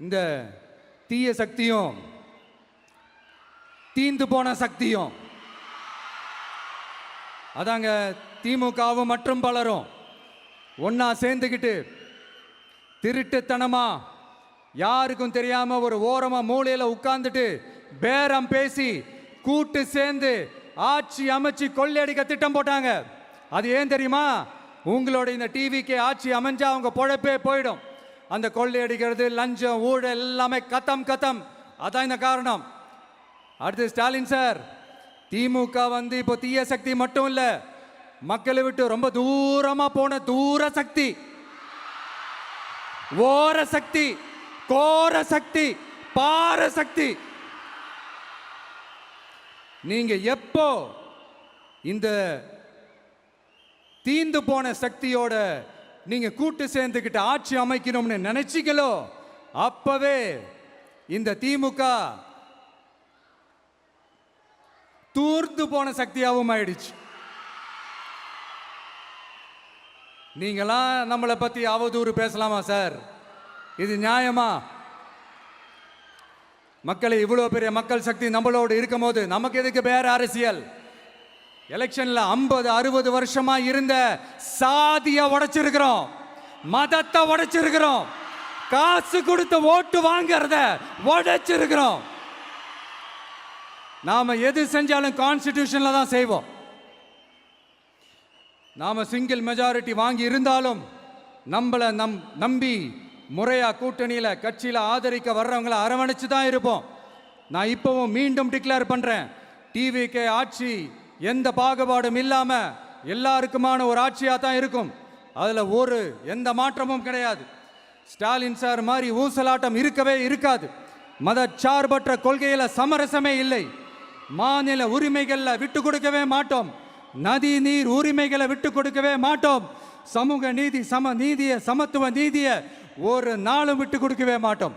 இந்த தீய சக்தியும் தீந்து போன சக்தியும் அதாங்க திமுகவும் மற்றும் பலரும் ஒன்னா சேர்ந்துக்கிட்டு திருட்டுத்தனமா யாருக்கும் தெரியாம ஒரு ஓரமா மூலையில உட்கார்ந்துட்டு பேரம் பேசி கூட்டு சேர்ந்து ஆட்சி அமைச்சு கொள்ளையடிக்க திட்டம் போட்டாங்க. அது ஏன் தெரியுமா? உங்களோட இந்த டிவிக்கு ஆட்சி அமைஞ்சா அவங்க பொழப்பே போயிடும். அந்த கொள்ளையடிக்கிறது, லஞ்சம், ஊழல் எல்லாமே கத்தம் கத்தம். அதான் இந்த காரணம். அடுத்து ஸ்டாலின் சார், திமுக இப்போ தீய சக்தி மட்டும் இல்ல, மக்களை விட்டு ரொம்ப தூரமா போன தூர சக்தி, ஓர சக்தி, கோர சக்தி, பார சக்தி. நீங்க எப்போ இந்த தீந்து போன சக்தியோட நீங்க கூட்டு சேர்ந்துக்கிட்டு ஆட்சி அமைக்கணும்னு நினைச்சீங்களோ அப்பவே இந்த திமுக தூர்ந்து போன சக்தியாகவும் ஆயிடுச்சு. நீங்களாம் நம்மளை பத்தி அவதூறு பேசலாமா சார்? இது நியாயமா? மக்களை இவ்வளவு பெரிய மக்கள் சக்தி நம்மளோடு இருக்கும் போது நமக்கு எதுக்கு வேற அரசியல்? எலெக்ஷன்ல 50-60 வருஷமா இருந்த சாதிய உடைச்சிருக்கிறோம், மதத்தை உடைச்சிருக்கிறோம், காசு கொடுத்து ஓட்டு வாங்கறத உடைச்சிருக்கிறோம். நாம எது செஞ்சாலும் கான்ஸ்டிடியூஷன்ல தான் செய்வோம். நாம சிங்கிள் மெஜாரிட்டி வாங்கி இருந்தாலும் நம்மளை நம்பி முறையா கூட்டணியில கட்சியில ஆதரிக்க வர்றவங்களை அரவணைச்சு தான் இருப்போம். நான் இப்பவும் மீண்டும் டிக்ளேர் பண்றேன், டிவிகே ஆட்சி எந்த பாகுபாடும் இல்லாம எல்லாருக்குமான ஒரு ஆட்சியா தான் இருக்கும். அதுல எந்த மாற்றமும் கிடையாது. ஸ்டாலின் சார் மாதிரி ஊசலாட்டம் இருக்கவே இருக்காது. மதச்சார்பற்ற கொள்கையில சமரசமே இல்லை. மாநில உரிமைகளை விட்டு கொடுக்கவே மாட்டோம். நதி நீர் உரிமைகளை விட்டு கொடுக்கவே மாட்டோம். சமூக நீதி, சமத்துவ நீதியை ஒரு நாளும் விட்டு கொடுக்கவே மாட்டோம்.